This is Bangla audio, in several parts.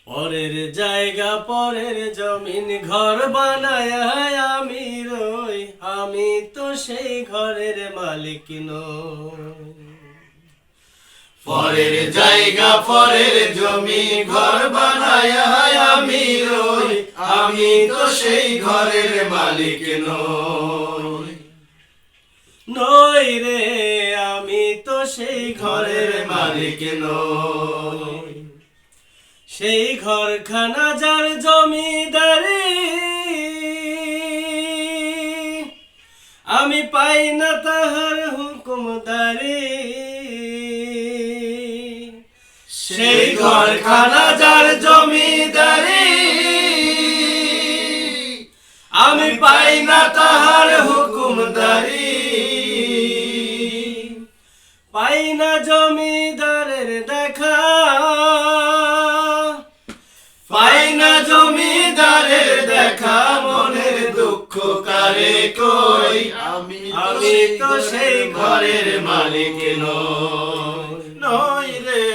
পরের জায়গা পরের জমিন ঘর বানায় আমি রই, আমি তো সেই ঘরের মালিক নই। পরের জায়গা পরের জমি ঘর বানায় আমি রই, আমি তো সেই ঘরের মালিক নই। নই রে, আমি তো সেই ঘরের মালিক নই। সেই ঘরখানা যার জমিদারি, আমি পাই না তাহার হুকুমদারি। সেই ঘরখানা যার জমিদারি, আমি পাই না তাহার হুকুমদারি। পাই না জমিদারের দেখা, পাই না জমিদারের দেখা, মনের দুঃখ কারে কই, আমি তো সেই ঘরের মালিক নই। নই রে,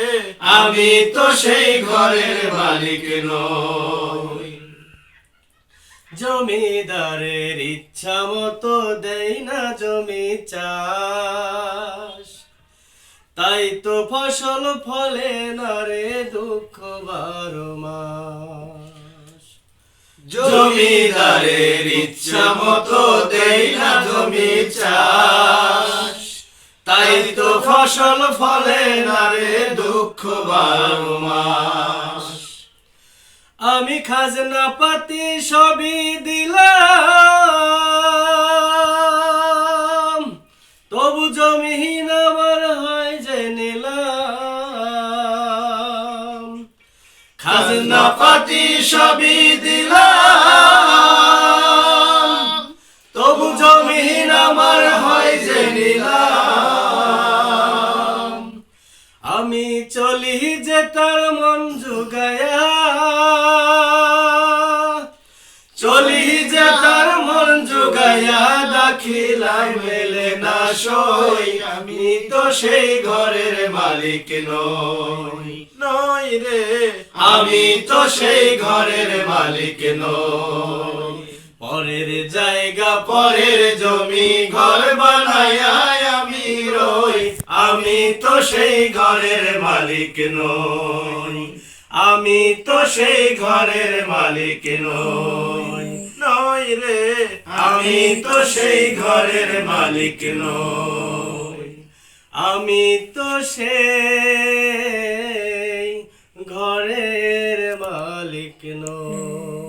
আমি তো সেই ঘরের মালিক নই। জমিদারের ইচ্ছা মতো দেই না জমি চাষ, তাই তো ফসল ফলে না রে দুঃখ 12 মাস। জমিদারের ইচ্ছা মতো দেই না জমি চাষ, তাই তো ফসল ফলে না রে দুঃখ 12 মাস। আমি খাজনা পাতি সবই দিলাম, তবু জমিহীন আমার হয় যে নিলাম। খাজনা পাতি সবই দিলাম, তবু জমিহীন আমার হয় যে নিলাম। আমি চলি যে তার মন জুগায়া, চলি যে তার মন জুগাইয়া, দাখিলাই মেলে না সই, আমি তো সেই ঘরের মালিক নই। নই রে, আমি তো সেই ঘরের মালিক নই। পরের জায়গা পরের জমি ঘর বানায় আমি রই, আমি তো সেই ঘরের মালিক নই। আমি তো সেই ঘরের মালিক নই। নই রে, আমি তো সেই ঘরের মালিক নই। আমি তো সেই ঘরের মালিক নই।